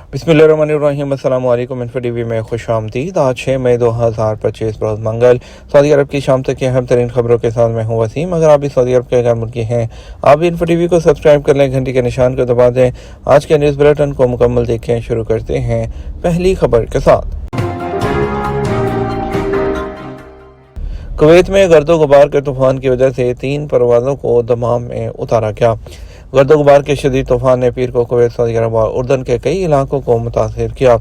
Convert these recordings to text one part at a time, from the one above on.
बिस्मिल्लाहिर्रहमानिर्रहीम। अस्सलाम वालेकुम। इन्फो टीवी में खुश आमदीद। आज 6 मई 2025 रोज़ मंगल सऊदी अरब की शाम तक की अहम तरीन खबरों के साथ मैं हूँ वसीम। अगर आप भी सऊदी अरब के गैर मुल्की हैं, आप भी इन्फो टीवी को सब्सक्राइब कर लें, घंटी के निशान को दबा दें। आज के न्यूज़ बुलेटिन को मुकम्मल देखें। शुरू करते हैं पहली खबर के साथ। कुवैत में गर्दो गुबार के तूफान की वजह से 3 परवाज़ों को दमाम में उतारा गया। गर्दो गुबार के शदीद तूफान ने पीर को कुवैत, सऊदी अरब और उर्दन के कई इलाकों को मुतासिर किया।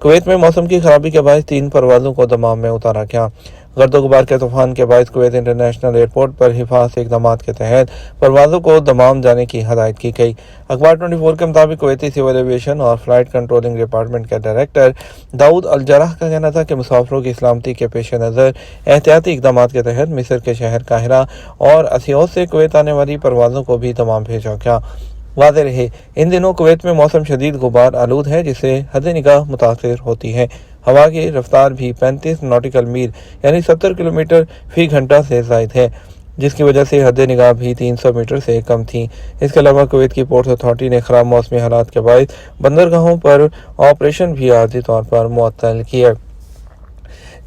कुवैत में मौसम की खराबी के बायस 3 परवाज़ों को दमाम में उतारा गया। गर्दो गुबार के तूफान के बायस कुवैत इंटरनेशनल एयरपोर्ट पर हिफाजती इक़दाम के तहत परवाज़ों को दमाम जाने की हदायत की गई। अखबार 24 के मुताबिक कुवैती सिविल एविएशन और फ्लाइट कंट्रोलिंग डिपार्टमेंट के डायरेक्टर दाऊद अल जराह का कहना था कि मुसाफिरों की सलामती के पेश नज़र एहतियाती इक़दाम के तहत मिस्र के शहर काहिरा और अस्योत से कुवैत आने वाली परवाज़ों को भी दमाम भेजा गया। वाज़ेह रहे, इन दिनों कुवैत में मौसम शदीद गुबार आलूद है, जिससे हद निगाह मुतासिर होती है। हवा की रफ्तार भी 35 नॉटिकल मील यानी 70 किलोमीटर फी घंटा से ज़ायद है, जिसकी वजह से हद निगाह भी 300 मीटर से कम थी। इसके अलावा कुवैत की पोर्ट अथॉरिटी ने ख़राब मौसमी हालात के बायस बंदरगाहों पर ऑपरेशन भी आर्जी तौर पर मुअत्तल किया।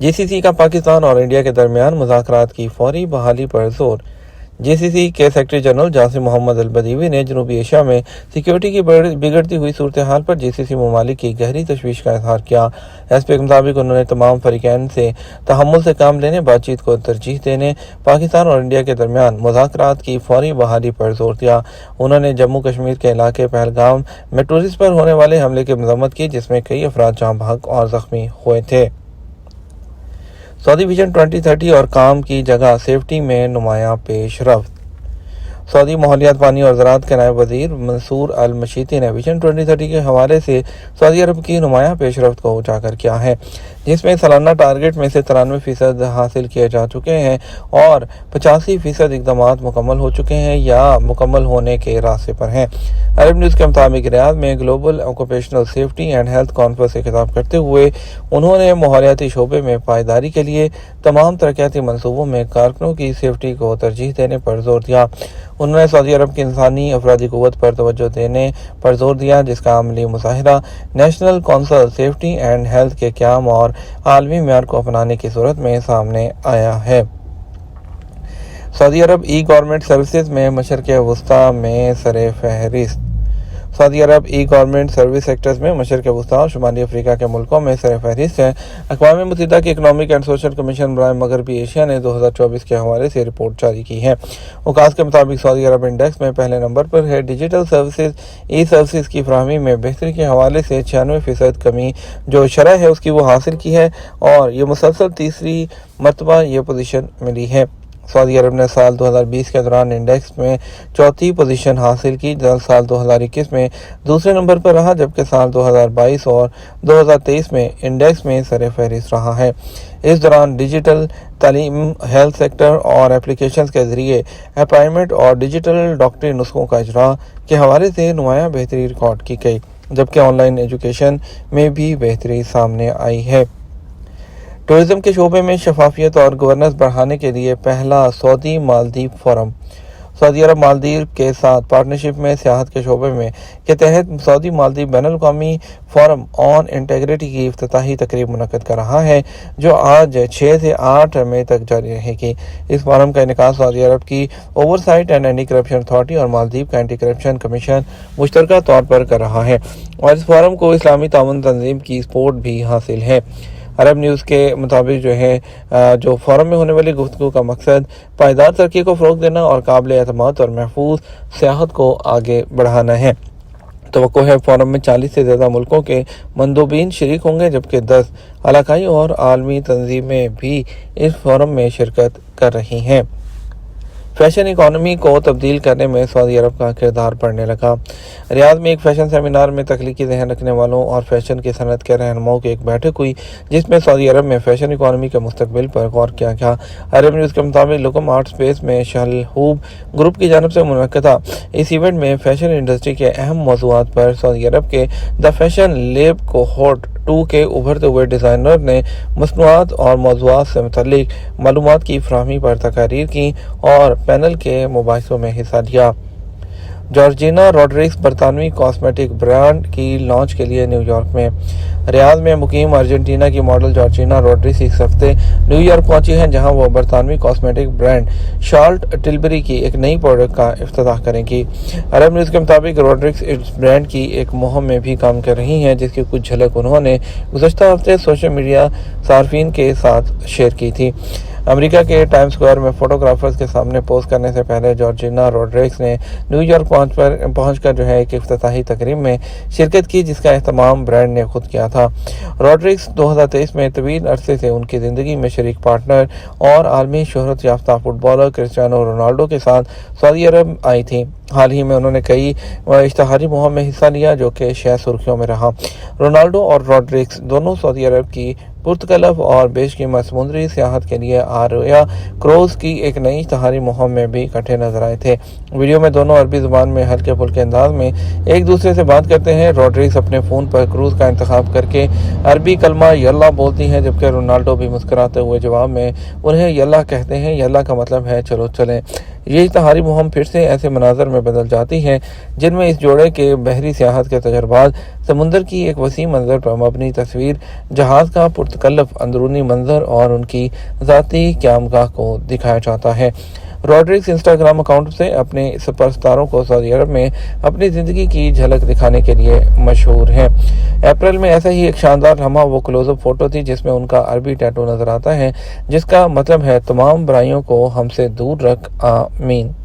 जीसीसी का पाकिस्तान और इंडिया के दरमियान मुज़ाकरात की फौरी बहाली पर जोर। जीसीसी के सेक्रेटरी जनरल जासिम मोहम्मद अल बदीवी ने जनूबी एशिया में सिक्योरिटी की बिगड़ती हुई सूरत हाल पर जीसीसी ममालिक की गहरी तशवीश का इजहार किया। एसपी के मुताबिक उन्होंने तमाम फरीकैन से तहम्मुल से काम लेने, बातचीत को तरजीह देने, पाकिस्तान और इंडिया के दरमियान मुज़ाकरात की फौरी बहाली पर जोर दिया। उन्होंने जम्मू कश्मीर के इलाके पहलगाम में टूरिस्ट पर होने वाले हमले की मज़म्मत की, जिसमें कई अफराद जाँ बहक और ज़ख्मी हुए थे। सऊदी विजन 2030 और काम की जगह सेफ्टी में नुमायां पेशरफ्त। सऊदी माहौलियात, पानी और ज़राअत के नायब वज़ीर मंसूर अल मशीती ने विजन 2030 के हवाले से सऊदी अरब की नुमायां पेशरफ्त को उजागर किया है, जिसमें सालाना टारगेट में से 93% हासिल किए जा चुके हैं और 85% इक़दाम मुकम्मल हो चुके हैं या मुकम्मल होने के रास्ते पर हैं। अरब न्यूज़ के मुताबिक रियाद में global occupational safety and health conference से खिताब करते हुए उन्होंने माहौलियाती शोबे में पायदारी के लिए तमाम तरक्याती मनसूबों में कारकुनों की सेफ्टी को तरजीह देने पर जोर दिया। उन्होंने सऊदी अरब की इंसानी अफरादी क़ुव्वत पर तवज्जो देने पर जोर दिया, जिसका अमली मुज़ाहिरा national council safety and health के क़याम और आलमी मेयार को अपनाने की सूरत में सामने आया है। सऊदी अरब ई गवर्नमेंट सर्विसेज में मशरिक़ वस्ता में सरे फहरिस्त। सऊदी अरब ई गवर्नमेंट सर्विस सेक्टर्स में मशरिक़ वस्ता और शुमाली अफ्रीका के मुल्कों में सर फहरिस्त है। अक़वाम मुत्तहिदा की इकनॉमिक एंड सोशल कमीशन बराए मगरबी एशिया ने 2024 के हवाले से रिपोर्ट जारी की है। उकास के मुताबिक सऊदी अरब इंडेक्स में पहले नंबर पर है। डिजिटल सर्विसेज ई सर्विसेज की फराहमी में बेहतरी के हवाले से 96% कमी जो शरह है उसकी वो हासिल की है और ये मुसलसल तीसरी मरतबा ये पोजीशन मिली है। सऊदी अरब ने साल 2020 के दौरान इंडेक्स में चौथी पोजीशन हासिल की। साल 2021 में दूसरे नंबर पर रहा, जबकि साल 2022 और 2023 में इंडेक्स में सर फहरिस्त रहा है। इस दौरान डिजिटल तालीम, हेल्थ सेक्टर और एप्लीकेशंस के ज़रिए अपॉइंटमेंट और डिजिटल डॉक्टरी नुस्खों का इजरा के हवाले से नुमायां बेहतरी रिकॉर्ड की गई, जबकि ऑनलाइन एजुकेशन में भी बेहतरी सामने आई है। टूरिज्म के शोबे में शफाफियत और गवर्नेंस बढ़ाने के लिए पहला सऊदी मालदीव फोरम। सऊदी अरब मालदीव के साथ पार्टनरशिप में सियाहत के शोबे में के तहत सऊदी मालदीव बैनुल-अक़वामी फोरम ऑन इंटेग्रिटी की इफ्तिताही तकरीब मुनक़्क़द कर रहा है, जो आज 6 से 8 मई तक जारी रहेगी। इस फोरम का इनेकाद सऊदी अरब की oversight and anti corruption authority और मालदीव का एंटी करप्शन कमीशन मुश्तरका तौर पर कर रहा है और इस फोरम को इस्लामी ताउन तंजीम की सपोर्ट भी हासिल है। अरब न्यूज़ के मुताबिक जो फोरम में होने वाली गुफ्तगू का मकसद पायदार तरक्की को फ़रोग़ देना और काबिल एतमाद और महफूज सियाहत को आगे बढ़ाना है। तवक्को है फोरम में 40 से ज़्यादा मुल्कों के मंदूबीन शरीक होंगे, जबकि 10 इलाकाई और आलमी तंजीमें भी इस फोरम में शिरकत कर रही हैं। फैशन इकॉनमी को तब्दील करने में सऊदी अरब का किरदार बढ़ने लगा। रियाद में एक फैशन सेमिनार में तख्लीकी ज़हन रखने वालों और फैशन की सनत के रहनुमाओं की एक बैठक हुई, जिसमें सऊदी अरब में फैशन इकॉनमी के मुस्तकबिल पर गौर किया गया। अरब न्यूज़ के मुताबिक लुकम आर्ट स्पेस में शलहूब ग्रुप की जानिब से मुनक़्क़दा इस इवेंट में फैशन इंडस्ट्री के अहम मौज़ूआत पर सऊदी अरब के द फैशन लैब कोहोर्ट 2 के उभरते हुए डिज़ाइनर ने मसनूआत और मौज़ूआत से मुतल्लिक मालूमात की फराहमी पर तकारीर की और पैनल के मुबाहिसों में हिस्सा लिया। जॉर्जिना रॉड्रिग्स बरतानवी कॉस्मेटिक ब्रांड की लॉन्च के लिए न्यूयॉर्क में। रियाद में मुकीम अर्जेंटीना की मॉडल जॉर्जिना रॉड्रिग्स इस हफ्ते न्यूयॉर्क पहुंची हैं, जहां वो बरतानवी कॉस्मेटिक ब्रांड शार्ल्ट टिलबरी की एक नई प्रोडक्ट का इफ्तिताह करेंगी। अरब न्यूज़ के मुताबिक रॉड्रिग्स इस ब्रांड की एक मुहिम में भी काम कर रही हैं, जिसकी कुछ झलक उन्होंने गुज़श्ता हफ्ते सोशल मीडिया सार्फिन के साथ शेयर की थी। अमेरिका के टाइम स्क्वायर में फोटोग्राफर्स के सामने पोस्ट करने से पहले जॉर्जिना रॉड्रिग्स ने न्यूयॉर्क पहुंचकर एक इफ्तिताही तकरीब में शिरकत की, जिसका एहतमाम ब्रांड ने खुद किया था। रॉड्रिग्स 2023 में तवील अरसे से उनकी ज़िंदगी में शरीक पार्टनर और आलमी शोहरत याफ्ता फुटबॉलर क्रिस्टियानो रोनाल्डो के साथ सऊदी अरब आई थी। हाल ही में उन्होंने कई इश्तहारी मुहिम में हिस्सा लिया, जो कि शायद सुर्खियों में रहा। रोनाल्डो और रॉड्रिग्स दोनों सऊदी अरब की पुर्तकल्लफ और बेशकीमत समुद्री सियाहत के लिए आरिया क्रूज की एक नई इश्तहारी मुहिम में भी इकट्ठे नजर आए थे। वीडियो में दोनों अरबी जुबान में हल्के फुल्के अंदाज में एक दूसरे से बात करते हैं। रॉड्रिग्स अपने फ़ोन पर क्रूज का इंतखाब करके अरबी कलमा यल्ला बोलती हैं, जबकि रोनाल्डो भी मुस्कुराते हुए जवाब में उन्हें यल्ला कहते हैं। यल्ला का मतलब है चलो चलें। ये इश्तहारी मुहिम फिर से ऐसे मनाजर में बदल जाती है जिनमें इस जोड़े के बहरी सियाहत के तजर्बात, समुंदर की एक वसी मंजर पर मबनी तस्वीर, जहाज़ का पुरतकल्लफ अंदरूनी मंजर और उनकी ज़ाती क़यामगाह को दिखाया जाता है। रॉड्रिग्स इंस्टाग्राम अकाउंट से अपने सुपरस्टारों को सऊदी अरब में अपनी ज़िंदगी की झलक दिखाने के लिए मशहूर हैं। अप्रैल में ऐसा ही एक शानदार लम्हा वो क्लोजअप फोटो थी, जिसमें उनका अरबी टैटू नजर आता है, जिसका मतलब है तमाम बुराइयों को हमसे दूर रख, आमीन।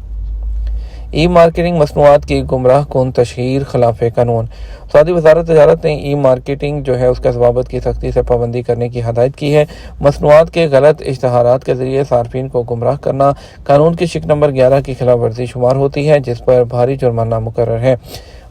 ई मार्केटिंग मसनूआत की गुमराह कुन तशहीर खिलाफ कानून। सऊदी वजारत तजारत ने ई मार्केटिंग उसके ज़वाबित की सख्ती से पाबंदी करने की हदायत की है। मसनूआत के गलत इश्तहारात के जरिए सार्फिन को गुमराह करना कानून की शिक नंबर 11 की खिलाफ वर्जी शुमार होती है, जिस पर भारी जुर्माना मुकर्रर है।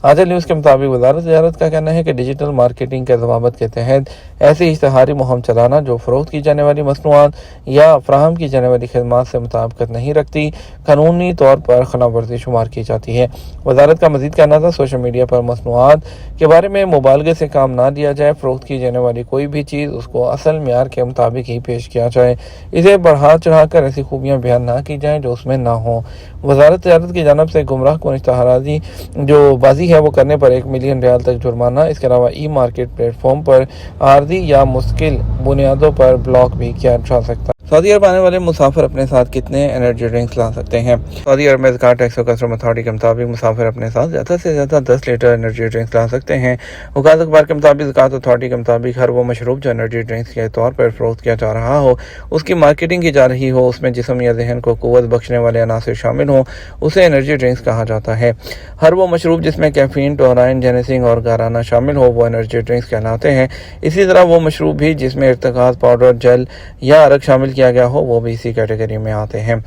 आजल न्यूज़ के मुताबिक वजारत तजारत का कहना है कि डिजिटल मार्केटिंग के ज़वाबित के तहत ऐसी इश्तहारी मुहिम चलाना जो फ़रोख्त की जाने वाली मसनूआत या फ़राहम की जाने वाली खिदमात से मुताबिकत नहीं रखती, कानूनी तौर पर खिलाफ वर्जी शुमार की जाती है। वजारत का मज़ीद कहना था, सोशल मीडिया पर मसनूआत के बारे में मुबालगे से काम ना लिया जाए। फ़रोख्त की जाने वाली कोई भी चीज़ उसको असल मेयार के मुताबिक ही पेश किया जाए। इसे बढ़ा चढ़ा कर ऐसी खूबियाँ बयान ना की जाएँ जो उसमें ना हो। वजारत तजारत की जानब से गुमराह कुन इश्तहाराती जो बाजी है वो करने पर 1 मिलियन रियाल तक जुर्माना। इसके अलावा ई मार्केट प्लेटफॉर्म पर आर्जी या मुश्किल बुनियादों पर ब्लॉक भी किया जा सकता है। सऊदी अरब आने वाले मुसाफिर अपने साथ कितने एनर्जी ड्रिंक्स ला सकते हैं? सऊदी अरब में ज़कात टैक्स और कस्टम अथॉरिटी के मुताबिक मुसाफिर अपने साथ ज़्यादा से ज़्यादा 10 लीटर एनर्जी ड्रिंक्स ला सकते हैं। औकात अखबार के मुताबिक ज़कात अथॉरिटी के मुताबिक हर वो मशरूब जो एनर्जी ड्रिंक्स के तौर पर फ़रोख्त किया जा रहा हो, उसकी मार्केटिंग की जा रही हो, उसमें जिस्म या जहन को क़ुव्वत बख्शने वाले अनासर शामिल हों, उसे एनर्जी ड्रिंक्स कहा जाता है। हर वो मशरूब जिसमें कैफीन, टोराइन, जेनेसिंग और गाराना शामिल हो, वो एनर्जी ड्रिंक्स कहलाते हैं। इसी तरह वो मशरूब भी जिसमें इर्तिकाज़ पाउडर, जेल या अरक शामिल किया गया हो, वो भी इसी कैटेगरी में आते हैं।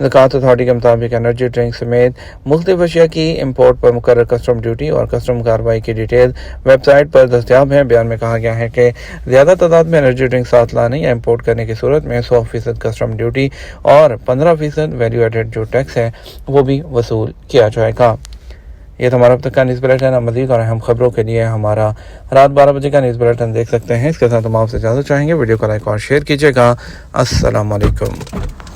ज़कात अथॉरिटी के मुताबिक एनर्जी ड्रिंक समेत मुख्तलिफ अशिया की इम्पोर्ट पर मुकर्रर कस्टम ड्यूटी और कस्टम कार्रवाई की डिटेल वेबसाइट पर दस्तियाब है। बयान में कहा गया है कि ज़्यादा तादाद में एनर्जी ड्रिंक साथ लाने या इम्पोर्ट करने की सूरत में 100% कस्टम ड्यूटी और 15% वैल्यू एडेड जो टैक्स है वो भी वसूल किया जाएगा। ये तो हमारा अब तक का न्यूज़ बुलेटिन है। मज़ीद और अहम खबरों के लिए हमारा रात 12 बजे का न्यूज़ बुलेटिन देख सकते हैं। इसके साथ हम आपसे इजाज़त चाहेंगे। वीडियो को लाइक और शेयर कीजिएगा। अस्सलाम वालेकुम।